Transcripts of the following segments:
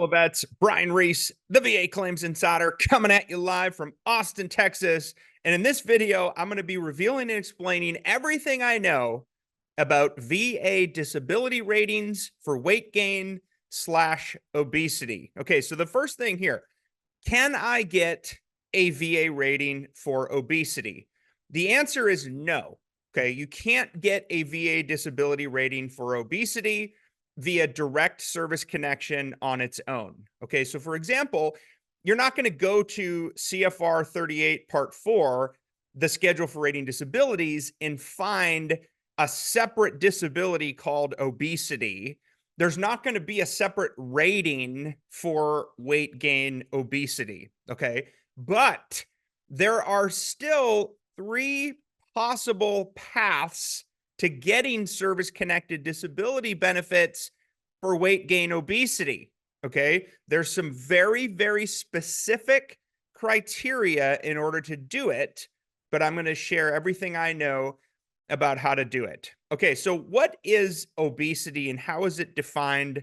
vets, Brian Reese, the VA Claims Insider, coming at you live from Austin, Texas. And in this video, I'm going to be revealing and explaining everything I know about VA disability ratings for weight gain / obesity. Okay, so the first thing here, can I get a VA rating for obesity? The answer is no. Okay, you can't get a VA disability rating for obesity via direct service connection on its own. Okay, so for example, you're not going to go to CFR 38 Part 4, the schedule for rating disabilities, and find a separate disability called obesity. There's not going to be a separate rating for weight gain obesity. Okay, but there are still 3 possible paths to getting service-connected disability benefits for weight gain obesity. Okay, there's some very, very specific criteria in order to do it, but I'm going to share everything I know about how to do it. Okay, so what is obesity and how is it defined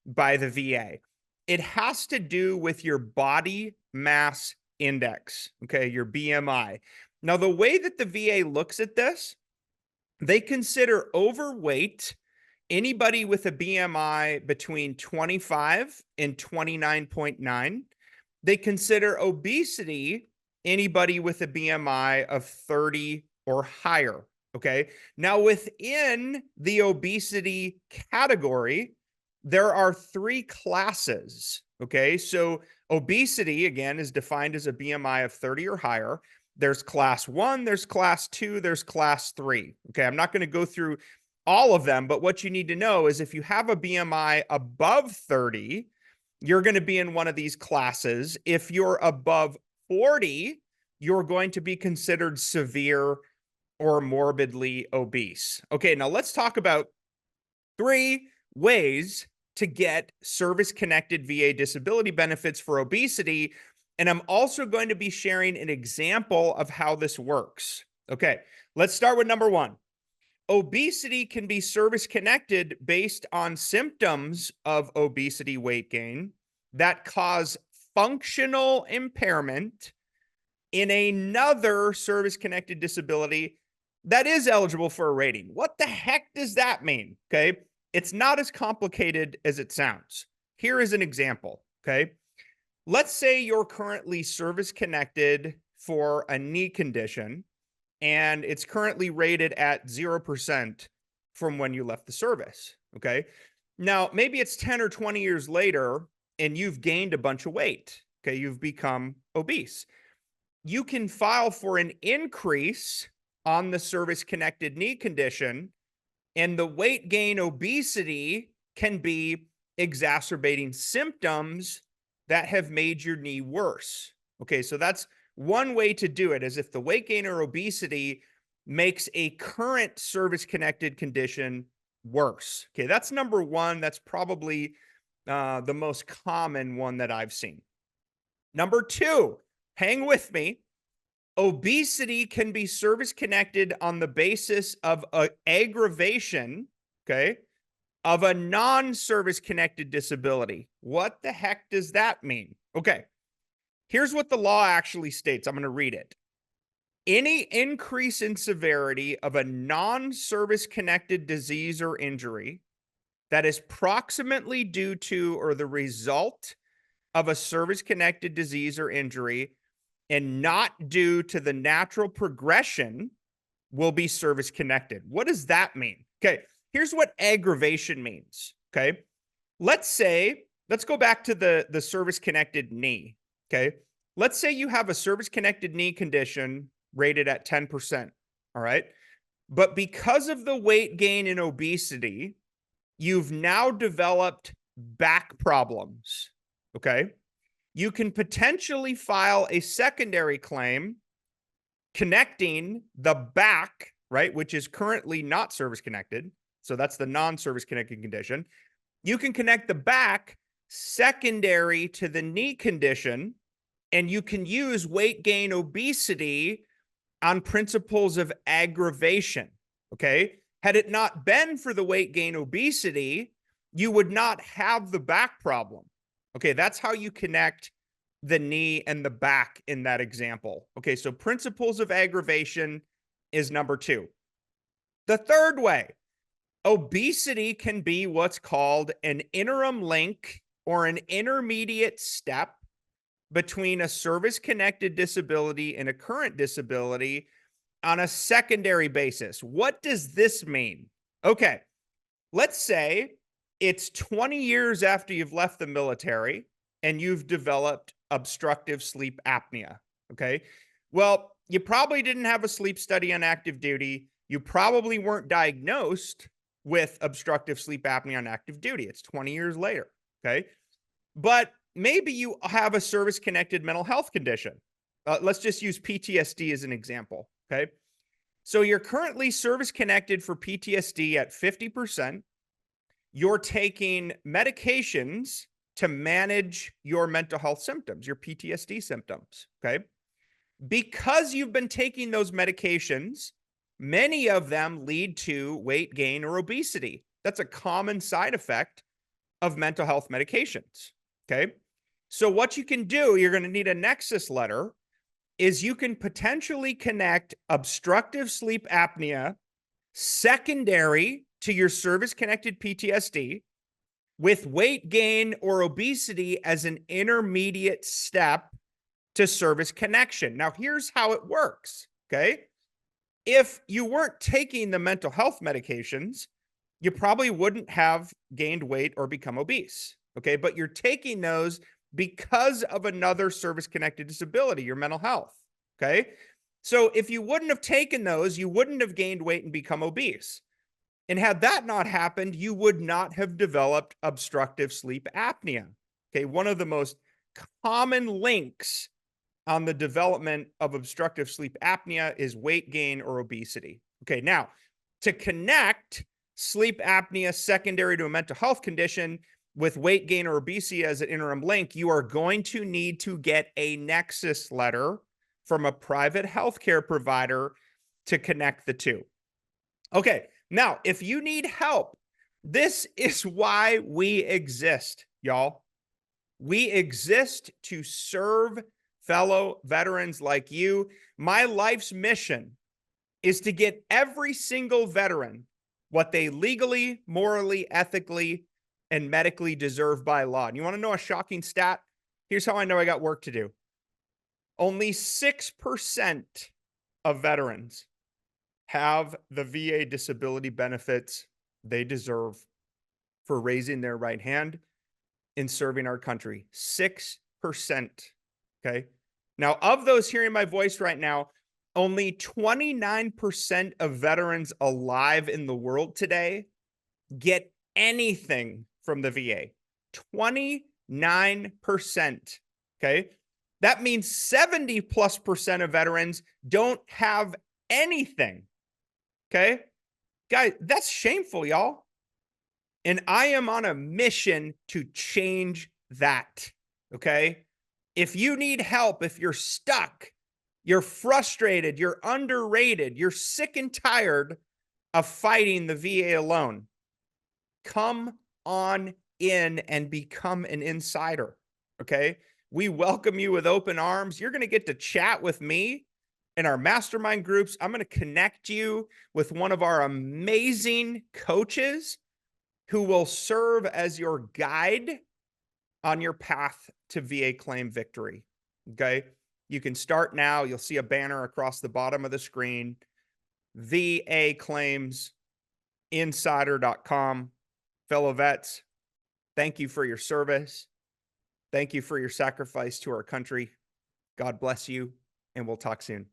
by the VA? It has to do with your body mass index, okay, your BMI. Now, the way that the VA looks at this, they consider overweight anybody with a BMI between 25 and 29.9. They consider obesity anybody with a BMI of 30 or higher. Okay. Now, within the obesity category, there are 3 classes. Okay. So, obesity, again, is defined as a BMI of 30 or higher. There's class 1, there's class 2, there's class 3. Okay. I'm not going to go through all of them, but what you need to know is if you have a BMI above 30, you're going to be in one of these classes. If you're above 40, you're going to be considered severe or morbidly obese. Okay, now let's talk about 3 ways to get service-connected VA disability benefits for obesity. And I'm also going to be sharing an example of how this works. Okay, let's start with number 1. Obesity can be service-connected based on symptoms of obesity weight gain that cause functional impairment in another service-connected disability that is eligible for a rating. What the heck does that mean? Okay, it's not as complicated as it sounds. Here is an example. Okay, let's say you're currently service-connected for a knee condition, and it's currently rated at 0% from when you left the service. Okay, now maybe it's 10 or 20 years later, and you've gained a bunch of weight. Okay, you've become obese. You can file for an increase on the service-connected knee condition, and the weight gain obesity can be exacerbating symptoms that have made your knee worse. Okay, so that's one way to do it, is if the weight gain or obesity makes a current service-connected condition worse. Okay, that's number 1. That's probably the most common one that I've seen. Number 2, hang with me. Obesity can be service-connected on the basis of an aggravation, okay, of a non-service-connected disability. What the heck does that mean? Okay, here's what the law actually states. I'm going to read it. Any increase in severity of a non-service-connected disease or injury that is proximately due to or the result of a service-connected disease or injury and not due to the natural progression will be service-connected. What does that mean? Okay, here's what aggravation means. Okay, let's go back to the service-connected knee. Okay, let's say you have a service-connected knee condition rated at 10%. All right, but because of the weight gain and obesity, you've now developed back problems. Okay, you can potentially file a secondary claim connecting the back, right, which is currently not service-connected. So that's the non-service-connected condition. You can connect the back secondary to the knee condition, and you can use weight gain obesity on principles of aggravation. Okay, had it not been for the weight gain obesity, you would not have the back problem. Okay, that's how you connect the knee and the back in that example. Okay, so principles of aggravation is number 2. The third way, obesity can be what's called an interim link or an intermediate step between a service connected disability and a current disability on a secondary basis. What does this mean? Okay, let's say it's 20 years after you've left the military and you've developed obstructive sleep apnea. Okay. Well, you probably didn't have a sleep study on active duty. You probably weren't diagnosed with obstructive sleep apnea on active duty. It's 20 years later. Okay. But maybe you have a service connected mental health condition. Let's just use PTSD as an example. Okay. So you're currently service connected for PTSD at 50%. You're taking medications to manage your mental health symptoms, your PTSD symptoms. Okay. Because you've been taking those medications, many of them lead to weight gain or obesity. That's a common side effect of mental health medications. Okay. So, what you can do, you're going to need a nexus letter, is you can potentially connect obstructive sleep apnea secondary to your service connected PTSD with weight gain or obesity as an intermediate step to service connection. Now, here's how it works. Okay. If you weren't taking the mental health medications, you probably wouldn't have gained weight or become obese. Okay. But you're taking those because of another service connected disability, your mental health. Okay. So if you wouldn't have taken those, you wouldn't have gained weight and become obese. And had that not happened, you would not have developed obstructive sleep apnea. Okay. One of the most common links on the development of obstructive sleep apnea is weight gain or obesity. Okay. Now, to connect sleep apnea secondary to a mental health condition with weight gain or obesity as an interim link, you are going to need to get a nexus letter from a private healthcare provider to connect the two. Okay. Now, if you need help, this is why we exist, y'all. We exist to serve fellow veterans like you. My life's mission is to get every single veteran what they legally, morally, ethically, and medically deserve by law. And you want to know a shocking stat? Here's how I know I got work to do. Only 6% of veterans have the VA disability benefits they deserve for raising their right hand in serving our country. 6%. Okay. Now, of those hearing my voice right now, only 29% of veterans alive in the world today get anything from the VA. 29%. Okay. That means 70+% of veterans don't have anything. Okay. Guys, that's shameful, y'all. And I am on a mission to change that. Okay. If you need help, if you're stuck, you're frustrated, you're underrated, you're sick and tired of fighting the VA alone, come on in and become an insider. Okay. We welcome you with open arms. You're going to get to chat with me in our mastermind groups. I'm going to connect you with one of our amazing coaches who will serve as your guide on your path to VA claim victory. Okay. You can start now. You'll see a banner across the bottom of the screen. VAclaimsinsider.com. Fellow vets, thank you for your service. Thank you for your sacrifice to our country. God bless you, and we'll talk soon.